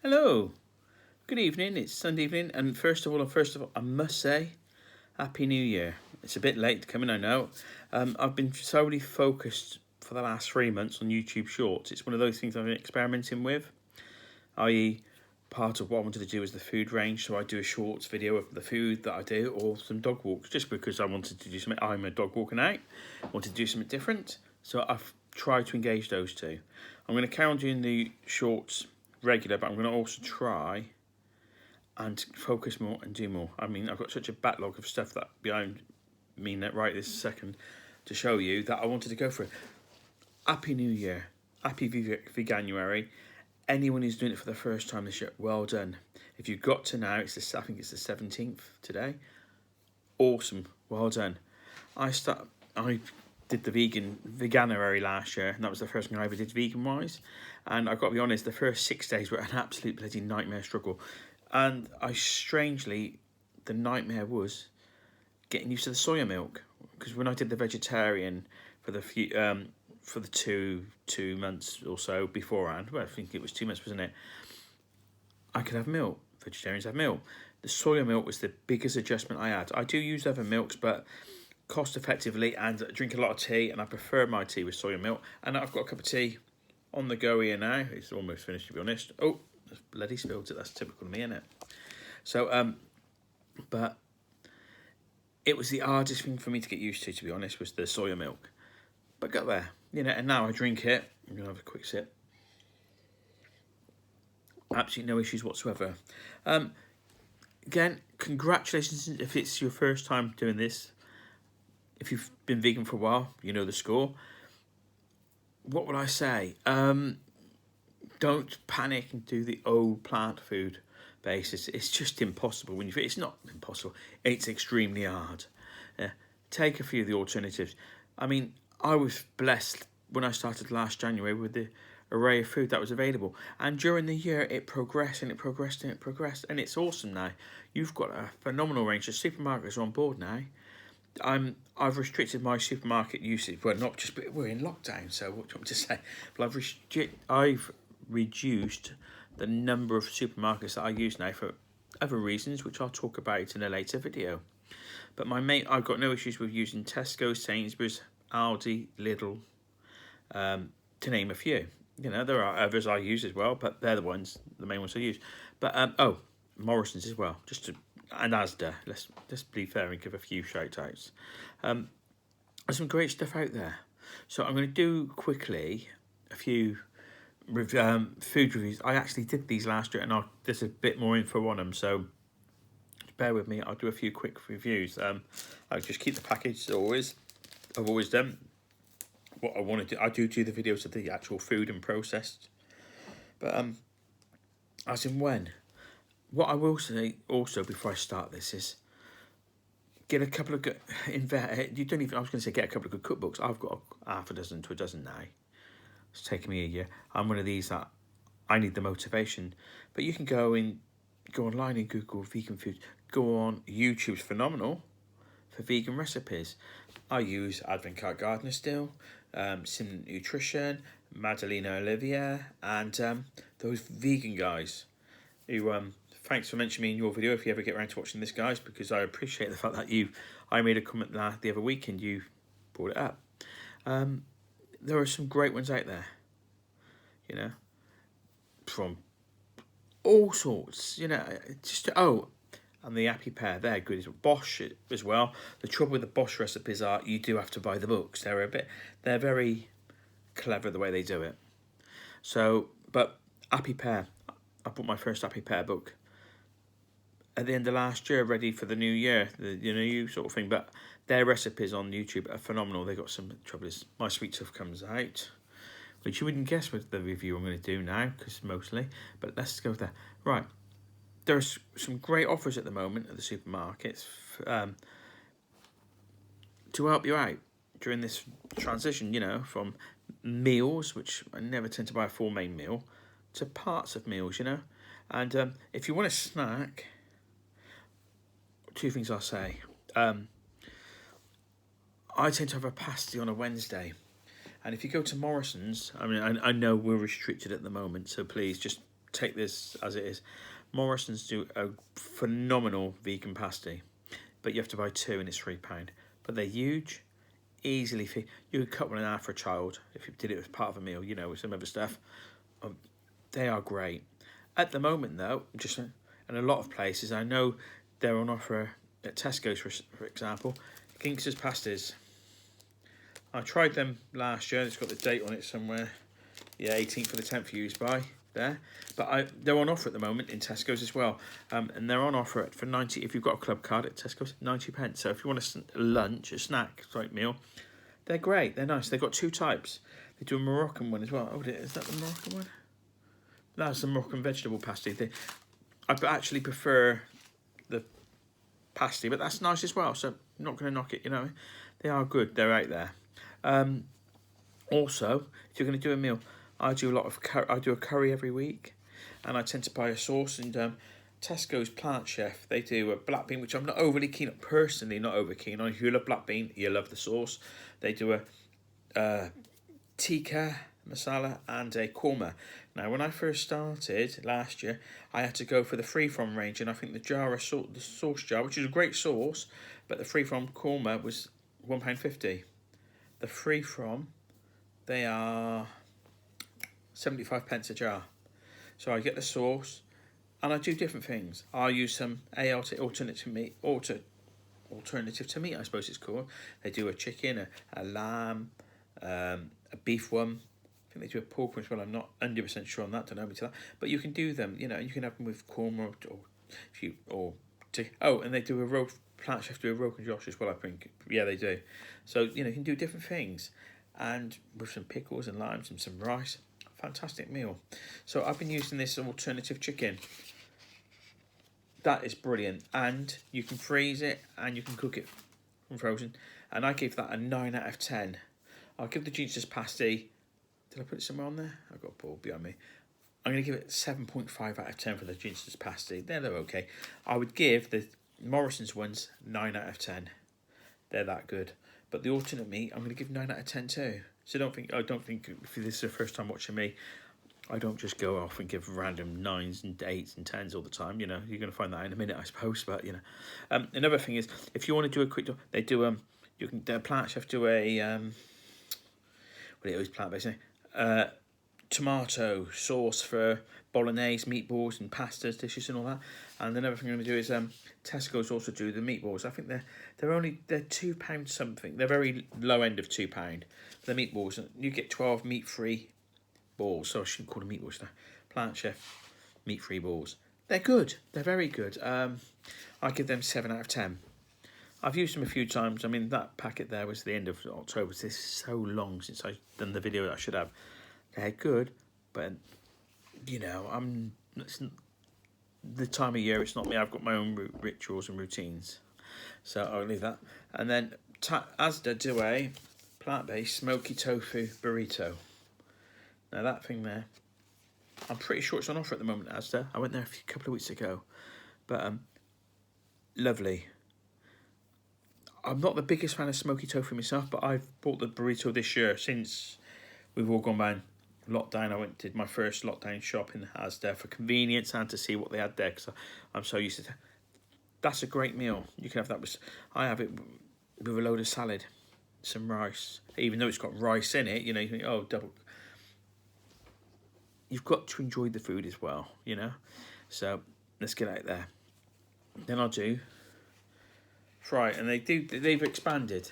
Hello, good evening. It's Sunday evening, and first of all, I must say, Happy New Year. It's a bit late coming, I know. I've been solely focused for the last 3 months on YouTube Shorts. It's one of those things I've been experimenting with, i.e., part of what I wanted to do is the food range. So I do a shorts video of the food that I do, or some dog walks, just because I wanted to do something. I'm a dog walking out, wanted to do something different. So I've tried to engage those two. I'm going to carry on doing the shorts regular, but I'm going to also try and focus more and do more. I mean, I've got such a backlog of stuff that behind me right this second to show you that I wanted to go for it. Happy New Year. Happy Veganuary. Anyone who's doing it for the first time this year, well done. If you've got to now, I think it's the 17th today. Awesome. Well done. I did the Veganuary last year, and that was the first thing I ever did vegan-wise. And I've got to be honest, the first 6 days were an absolute bloody nightmare struggle. And the nightmare was getting used to the soya milk. Because when I did the vegetarian for the two months or so beforehand, well, I think it was 2 months, wasn't it? I could have milk. Vegetarians have milk. The soya milk was the biggest adjustment I had. I do use other milks, but cost effectively, and drink a lot of tea, and I prefer my tea with soya milk. And I've got a cup of tea on the go here now. It's almost finished, to be honest. Oh, I've bloody spilled it. That's typical of me, isn't it? So, but it was the hardest thing for me to get used to be honest, was the soya milk. But got there, and now I drink it. I'm going to have a quick sip. Absolutely no issues whatsoever. Again, congratulations if it's your first time doing this. If you've been vegan for a while, you know the score. What would I say? Don't panic and do the old plant food basis. It's just impossible. It's not impossible. It's extremely hard. Take a few of the alternatives. I mean, I was blessed when I started last January with the array of food that was available. And during the year, it progressed and it progressed and it progressed. And it's awesome now. You've got a phenomenal range. The supermarkets are on board now. I've restricted my supermarket usage. Well, not just, but we're in lockdown, so what do you want me to say? But I've reduced the number of supermarkets that I use now for other reasons, which I'll talk about in a later video. But I've got no issues with using Tesco, Sainsbury's, Aldi, Lidl, to name a few. There are others I use as well, but they're the main ones I use. But Morrison's as well, and Asda. Let's be fair and give a few shout outs. There's some great stuff out there. So I'm going to do quickly a few food reviews. I actually did these last year, and there's a bit more info on them, so bear with me. I'll do a few quick reviews. I'll just keep the package as always. I've always done. What I want to do, I do the videos of the actual food and processed. But as in when. What I will say also before I start this is get a couple of good. I was going to say get a couple of good cookbooks. I've got half a dozen to a dozen now. It's taken me a year. I'm one of these that I need the motivation. But you can go online and Google vegan food. Go on YouTube's phenomenal for vegan recipes. I use Advent Cart Gardener still, Sim Nutrition, Madalena Olivia, and those vegan guys who thanks for mentioning me in your video if you ever get around to watching this, guys, because I appreciate the fact that I made a comment the other week and you brought it up. There are some great ones out there, from all sorts, and the Happy Pear, they're good. Bosch as well. The trouble with the Bosch recipes are you do have to buy the books. They're very clever the way they do it. So, but Happy Pear, I bought my first Happy Pear book at the end of last year, ready for the new year, you sort of thing. But their recipes on YouTube are phenomenal. They got some trouble. My Sweet Stuff comes out, which you wouldn't guess with the review I'm going to do now, because mostly. But let's go there. Right. There's some great offers at the moment at the supermarkets to help you out during this transition, from meals, which I never tend to buy a full main meal, to parts of meals, And if you want a snack, two things I'll say. I tend to have a pasty on a Wednesday. And if you go to Morrison's, I know we're restricted at the moment, so please just take this as it is. Morrison's do a phenomenal vegan pasty, but you have to buy 2 and it's £3. But they're huge, easily fit. You could cut one in half for a child if you did it as part of a meal, you know, with some other stuff. They are great. At the moment, though, just in a lot of places, I know they're on offer at Tesco's, for example, Kingston's pasties. I tried them last year. It's got the date on it somewhere. Yeah, 18th of the 10th used by there. But they're on offer at the moment in Tesco's as well. And they're on offer for 90, if you've got a club card at Tesco's, 90p. So if you want a lunch, a snack type meal, they're great. They're nice. They've got 2 types. They do a Moroccan one as well. Oh, is that the Moroccan one? That's the Moroccan vegetable pasty. I actually prefer the pasty, but that's nice as well. So I'm not going to knock it, you know. They are good. They're out there. Also, if you're going to do a meal, I do a lot of I do a curry every week, and I tend to buy a sauce. And Tesco's Plant Chef, they do a black bean, which I'm not overly keen on, personally not over keen on. If you love black bean, you love the sauce. They do a tikka masala and a korma. Now, when I first started last year, I had to go for the free from range, and I think the sauce jar, which is a great sauce, but the free from korma was £1.50. The free from, they are 75p a jar. So I get the sauce, and I do different things. I'll use some alternative to meat, I suppose it's called. They do a chicken, a lamb, a beef one. I think they do a pork one as well. I'm not 100% sure on that. Don't know me to that. But you can do them. You know, you can have them with korma and they do a Plant Chef do a Rogan Josh as well, I think. Yeah, they do. So, you know, you can do different things. And with some pickles and limes and some rice. Fantastic meal. So I've been using this alternative chicken. That is brilliant. And you can freeze it and you can cook it from frozen. And I give that a 9 out of 10. I'll give the Ginster's pasty... Did I put it somewhere on there? I've got a ball behind me. I'm going to give it 7.5 out of 10 for the Ginster's pasty. They're okay. I would give the Morrison's ones 9 out of 10. They're that good. But the alternate meat, I'm going to give 9 out of 10 too. So don't think if this is the first time watching me, I don't just go off and give random 9s and 8s and 10s all the time. You know, you're going to find that in a minute, I suppose. But, you know, another thing is, if you want to do a quick, they do, you can, Plant Chef do a, well, it always plant-based, tomato sauce for bolognese, meatballs and pastas, dishes and all that. And another thing I'm going to do is Tesco's also do the meatballs. I think they're £2 something. They're very low end of £2. The meatballs, you get 12 meat-free balls. So I shouldn't call them meatballs. Plant Chef meat-free balls. They're good. They're very good. I give them 7 out of 10. I've used them a few times. I mean, that packet there was the end of October. This is so long since I've done the video that I should have. They're good, but, you know, it's the time of year, it's not me. I've got my own rituals and routines. So I'll leave that. And then Asda do a plant-based smoky tofu burrito. Now that thing there, I'm pretty sure it's on offer at the moment at Asda. I went there a couple of weeks ago. But lovely. I'm not the biggest fan of smoky tofu myself, but I've bought the burrito this year since we've all gone by lockdown. I did my first lockdown shop in Asda for convenience and to see what they had there, because I'm so used to it. That's a great meal. You can have that with, I have it with a load of salad, some rice. Even though it's got rice in it, you know, you think, oh, double. You've got to enjoy the food as well, you know. So let's get out there. Then I'll do fry, and they've expanded.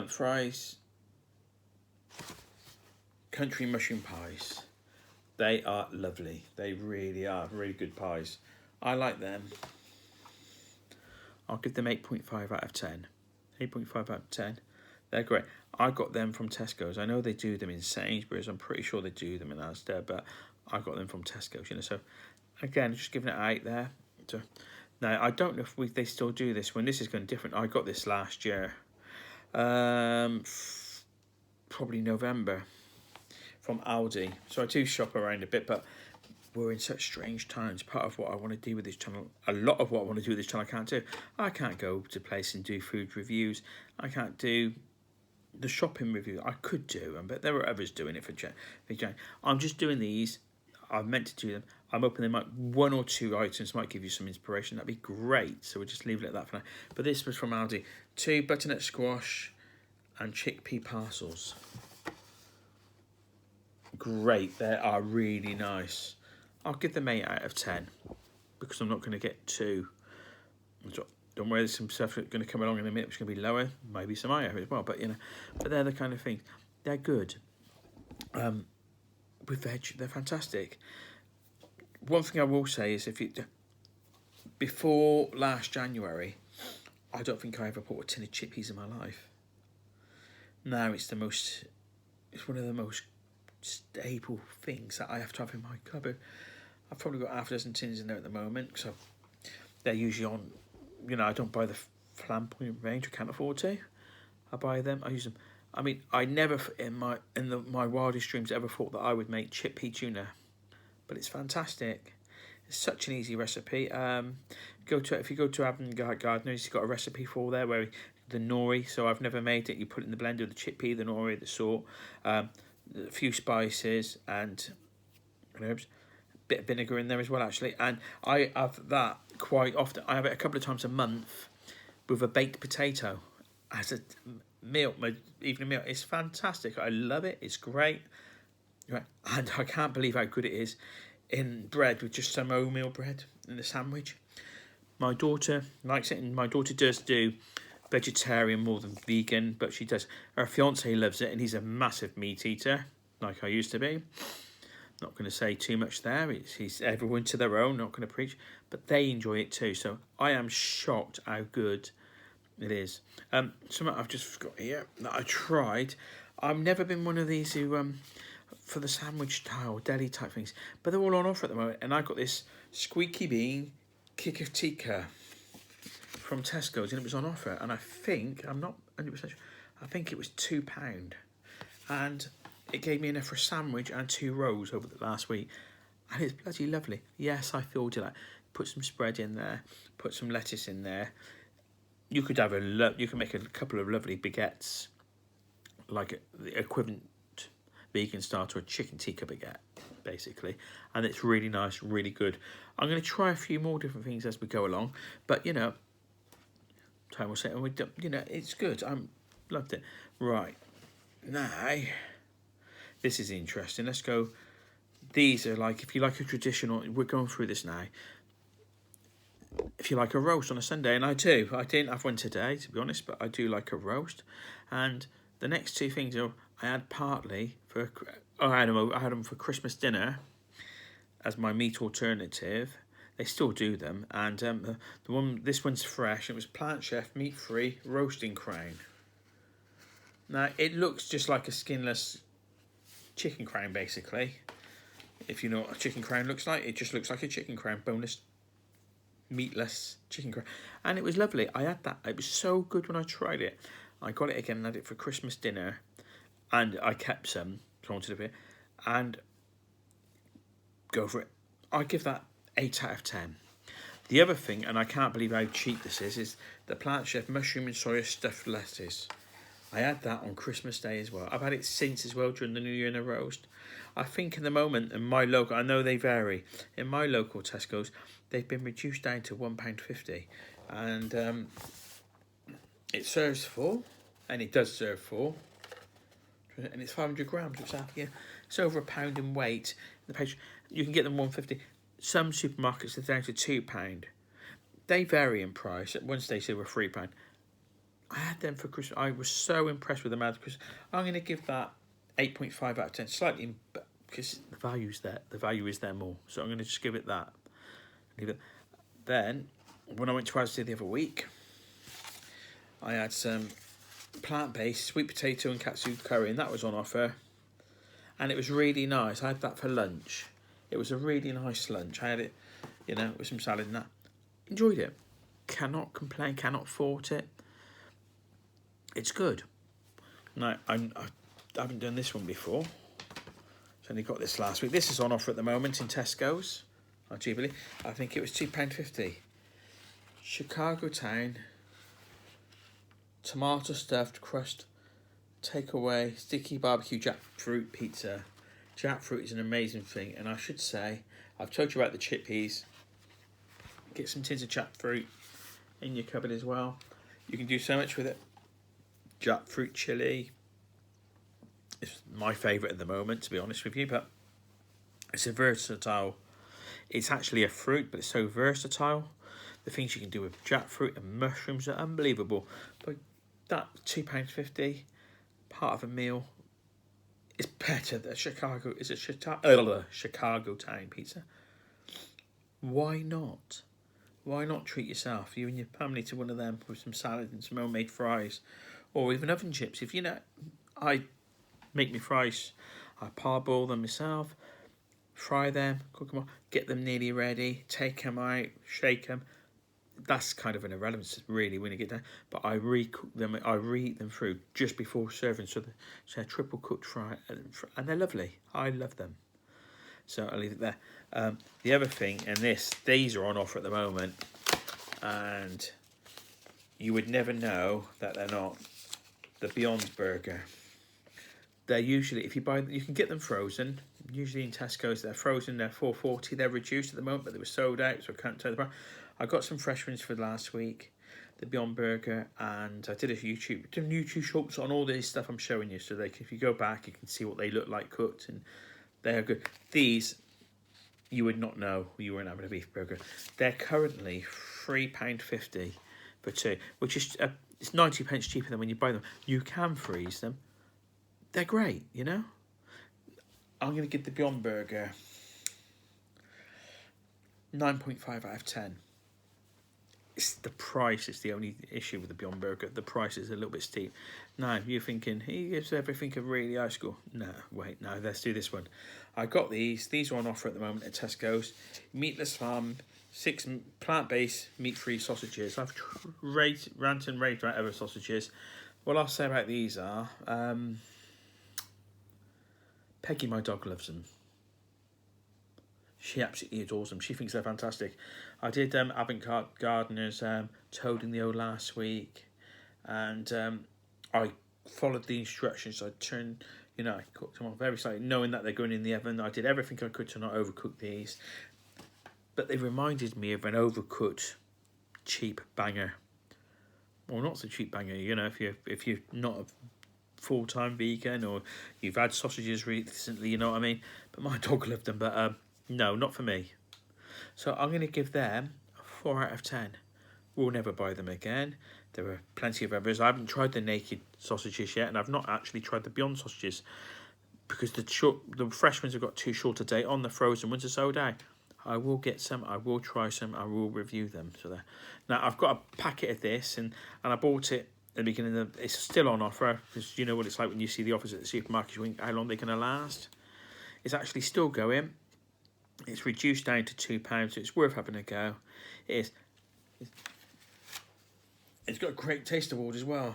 Fries, country mushroom pies. They are lovely. They really are really good pies. I like them. I'll give them 8.5 out of 10. 8.5 out of 10. They're great. I got them from Tesco's. I know they do them in Sainsbury's. I'm pretty sure they do them in Asda, but I got them from Tesco's, you know. So, again, just giving it an 8 there. So, now, I don't know if they still do this when this is going different. I got this last year. Probably November. From Aldi. So I do shop around a bit, but we're in such strange times. Part of what I want to do with this channel, a lot of what I want to do with this channel I can't do. I can't go to place and do food reviews. I can't do the shopping review. I could do them, but there are others doing it for Jan. I'm just doing these. I've meant to do them. I'm hoping they might, one or two items might give you some inspiration. That'd be great. So we'll just leave it at that for now. But this was from Aldi. 2 butternut squash and chickpea parcels. Great. They are really nice. I'll give them 8 out of 10 because I'm not going to get 2. Don't worry, there's some stuff that's going to come along in a minute which is going to be lower. Maybe some higher as well. But, you know, but they're the kind of things. They're good. With veg, they're fantastic. One thing I will say is before last January, I don't think I ever bought a tin of chickpeas in my life. Now it's one of the most staple things that I have to have in my cupboard. I've probably got half a dozen tins in there at the moment, so they're usually on, you know, I don't buy the flamboyant range, I can't afford to. I buy them, I use them. I mean, I never in my wildest dreams ever thought that I would make chickpea tuna, but it's fantastic. It's such an easy recipe. If you go to Abden Gardener's, he's got a recipe for there where the nori. So I've never made it. You put it in the blender, the chickpea, the nori, the salt, a few spices and herbs. Bit of vinegar in there as well, actually. And I have that quite often. I have it a couple of times a month with a baked potato as a meal, my evening meal. It's fantastic. I love it. It's great. Right. And I can't believe how good it is in bread with just some oatmeal bread in a sandwich. My daughter likes it, and my daughter does do vegetarian more than vegan, but she does. Her fiance loves it, and he's a massive meat eater, like I used to be. Not going to say too much there. He's everyone to their own, not going to preach, but they enjoy it too. So I am shocked how good it is. Something I've just got here that I tried. I've never been one of these who for the sandwich style deli type things, but they're all on offer at the moment. And I got this squeaky bean kick of tikka from Tesco's, and it was on offer. And I think, I'm not 100% sure, I think it was £2, and it gave me enough for a sandwich and 2 rolls over the last week, and it's bloody lovely. Yes, I filled it. Like, put some spread in there, put some lettuce in there. You could have you can make a couple of lovely baguettes, like the equivalent vegan style to a chicken tikka baguette, basically, and it's really nice, really good. I'm going to try a few more different things as we go along, but you know, time will say, and you know, it's good. Loved it. Right now, this is interesting. Let's go. These are like, if you like a traditional, we're going through this now. If you like a roast on a Sunday, and I do. I didn't have one today, to be honest, but I do like a roast. And the next 2 things are, I had partly for, I had them for Christmas dinner as my meat alternative. They still do them, and this one's fresh. It was Plant Chef meat-free roasting crown. Now it looks just like a skinless chicken crown, basically. If you know what a chicken crown looks like, it just looks like a chicken crown, boneless, meatless chicken crown, and it was lovely. I had that. It was so good when I tried it. I got it again and had it for Christmas dinner, and I kept some, so I wanted a bit, and go for it. I give that 8 out of 10. The other thing, and I can't believe how cheap this is the Plant Chef mushroom and soya stuffed lettuce. I had that on Christmas Day as well. I've had it since as well during the New Year in a roast. I think in the moment in my local, I know they vary, in my local Tesco's, they've been reduced down to £1.50, and it serves 4, and it does serve 4, and it's 500 grams. It's over £1 in weight. The page, you can get them £1.50. Some supermarkets are down to £2. They vary in price. At one stage they were £3. I had them for Christmas. I was so impressed with them as Christmas. I'm going to give that 8.5 out of 10, slightly, because the value's there. The value is there more, so I'm going to just give it that. Leave it. Then, when I went to Asda the other week, I had some plant-based sweet potato and katsu curry, and that was on offer, and it was really nice. I had that for lunch. It was a really nice lunch. I had it, you know, with some salad and that. Enjoyed it. Cannot complain. Cannot fault it. It's good. Now, I haven't done this one before. So I only got this last week. This is on offer at the moment in Tesco's. I think it was £2.50. Chicago Town tomato stuffed crust takeaway sticky barbecue jackfruit pizza. Jackfruit is an amazing thing, and I should say, I've told you about the chickpeas. Get some tins of jackfruit in your cupboard as well. You can do so much with it. Jackfruit chili is my favourite at the moment, to be honest with you, but it's a versatile. It's actually a fruit, but it's so versatile. The things you can do with jackfruit and mushrooms are unbelievable. But that £2.50, part of a meal, is better than Chicago. Is it Chicago Town pizza? Why not? Why not treat yourself, you and your family, to one of them with some salad and some homemade fries, or even oven chips? If you know, I make me fries. I parboil them myself, fry them, cook them up, get them nearly ready, take them out, shake them. That's kind of an irrelevance, really, when you get down. But I recook them, I reheat them through just before serving, so they're triple cooked fry, and they're lovely. I love them. So I'll leave it there. The other thing, and these are on offer at the moment, and you would never know that they're not. The Beyond Burger. They're usually, if you buy them, you can get them frozen. Usually in Tesco's, they're frozen. They're $4.40. They're reduced at the moment, but they were sold out, so I can't tell the price. I got some fresh ones for last week, the Beyond Burger, and I did YouTube shorts on all this stuff I'm showing you, so if you go back, you can see what they look like cooked, and they are good. These, you would not know you weren't having a beef burger. They're currently £3.50 for two, which is it's 90p cheaper than when you buy them. You can freeze them. They're great, you know. I'm going to give the Beyond Burger 9.5 out of 10. It's the price is the only issue with the Beyond Burger. The price is a little bit steep. Now, you're thinking, he gives everything a really high score. No, wait, no, let's do this one. I got these. These are on offer at the moment at Tesco's. Meatless Farm, 6 plant-based, meat-free sausages. I've ranted and raved about other sausages. What I'll say about these are, Peggy, my dog, loves them. She absolutely adores them. She thinks they're fantastic. I did Avant Gardener's Toad in the O last week, and I followed the instructions. I cooked them off very slightly, knowing that they're going in the oven. I did everything I could to not overcook these, but they reminded me of an overcooked cheap banger. Well, not so cheap banger, you know, if you're not a full-time vegan or you've had sausages recently, you know what I mean. But my dog loved them, but no, not for me. So I'm going to give them a 4 out of 10. We'll never buy them again. There are plenty of others. I haven't tried the naked sausages yet, and I've not actually tried the Beyond sausages because the fresh ones have got too short a date on. The frozen ones are sold out. I will get some. I will try some. I will review them. So there. Now I've got a packet of this, and I bought it at the beginning of. It's still on offer because you know what it's like when you see the offers at the supermarket. You think how long they're going to last. It's actually still going. It's reduced down to £2, so it's worth having a go. It's got a great taste award as well.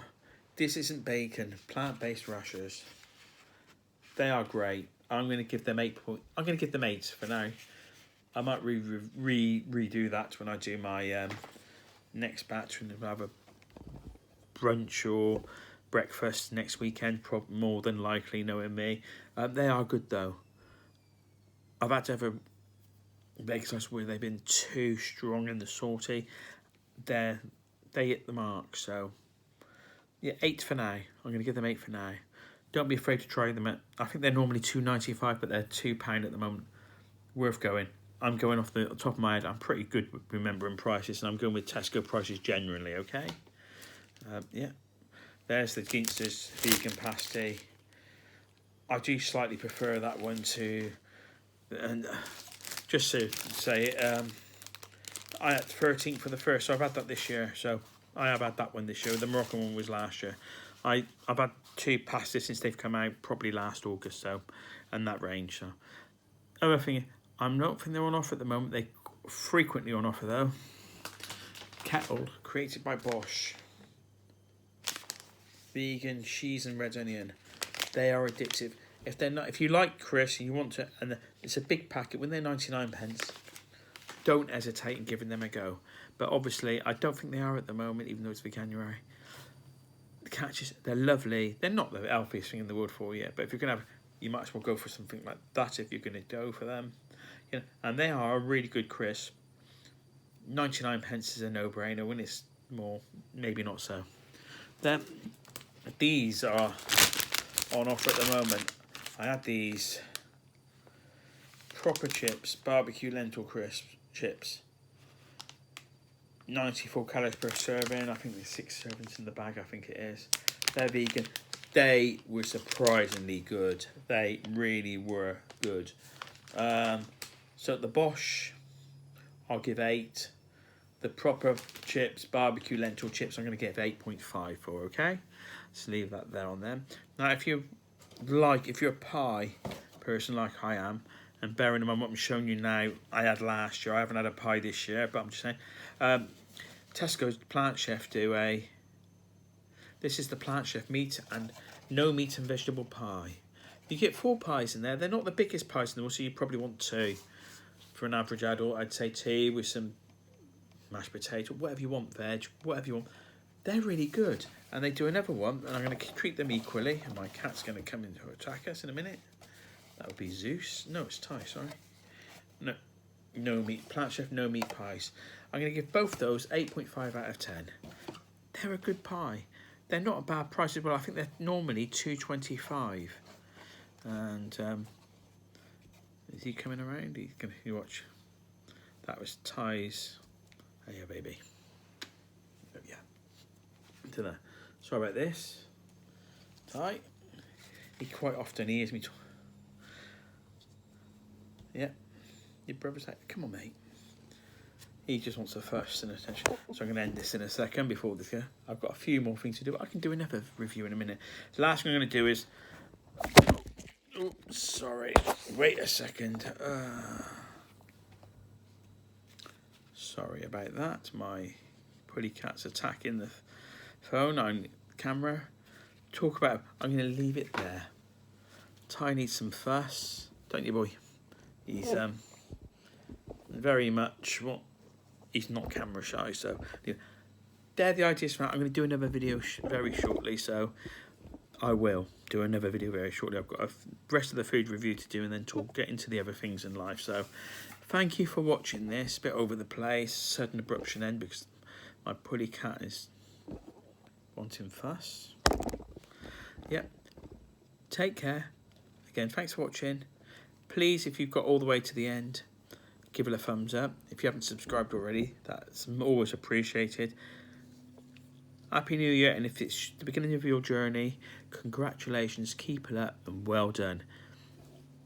This isn't bacon, plant-based rashers. They are great. I'm going to give them 8. I'm going to give them 8 for now. I might redo that when I do my next batch, and have a brunch or breakfast next weekend. More than likely, knowing me. They are good though. I've had to have a bacon sauce where they've been too strong and the salty. They hit the mark. So yeah, 8 for now. I'm going to give them 8 for now. Don't be afraid to try them. I think they're normally £2.95, but they're £2 at the moment. Worth going. I'm going off the top of my head. I'm pretty good with remembering prices, and I'm going with Tesco prices generally. Okay. Yeah. There's the Ginster's vegan pasty. I do slightly prefer that one to. And just to say it, I had 13 for the first, so I've had that this year. So I have had that one this year. The Moroccan one was last year. I've had 2 pastas since they've come out, probably last August, so, and that range. So other thing, I'm not think they're on offer at the moment. They frequently on offer though. Kettle, created by Bosch. Vegan cheese and red onion. They are addictive. If they're not, if you like Chris and you want to, and it's a big packet when they're 99p, don't hesitate in giving them a go. But obviously, I don't think they are at the moment, even though it's Veganuary. The catches, they're lovely. They're not the healthiest thing in the world for you, but if you're gonna have, you might as well go for something like that if you're going to go for them. You know, and they are a really good crisp. 99p is a no-brainer. When it's more, maybe not so. Then these are on offer at the moment. I had these proper chips, barbecue lentil crisp chips. 94 calories per serving. I think there's 6 servings in the bag. I think it is. They're vegan. They were surprisingly good. They really were good. So the Bosch, I'll give 8. The proper chips, barbecue lentil chips, I'm going to give 8.5 for. Okay, just leave that there on them. Now, if you're a pie person like I am, and bearing in mind what I'm showing you now, I had last year. I haven't had a pie this year, but I'm just saying. Tesco's Plant Chef do a. This is the Plant Chef meat and no meat and vegetable pie. You get 4 pies in there. They're not the biggest pies in the world, so you probably want 2. For an average adult, I'd say 2 with some mashed potato, whatever you want, veg, whatever you want. They're really good. And they do another one, and I'm going to treat them equally. And my cat's going to come in to attack us in a minute. That would be Zeus. No, it's Ty, sorry. No meat. Plant Chef, no meat pies. I'm going to give both those 8.5 out of 10. They're a good pie. They're not a bad price as well. I think they're normally $2.25. And is he coming around? He's going to watch. That was Ty's. Oh yeah, baby. Oh, yeah. To there. Sorry about this. Ty. He quite often hears me talk. Yeah. Your brother's like, come on, mate. He just wants the fuss and attention. So I'm going to end this in a second before this go. I've got a few more things to do, but I can do another review in a minute. The last thing I'm going to do is... Oh, sorry. Wait a second. Sorry about that. My pretty cat's attacking the phone on camera. Talk about... I'm going to leave it there. Ty needs some fuss. Don't you, boy? He's very much... Well, he's not camera shy, so... They're the ideas for that. I'm going to do another video very shortly, so... I will do another video very shortly. I've got the rest of the food review to do and then get into the other things in life. So thank you for watching this. A bit over the place, sudden abruption end because my putty cat is wanting fuss. Yep. Take care. Again, thanks for watching. Please, if you've got all the way to the end, give it a thumbs up. If you haven't subscribed already, that's always appreciated. Happy New Year, and if it's the beginning of your journey, congratulations, keep it up, and well done.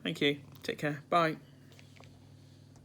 Thank you. Take care. Bye.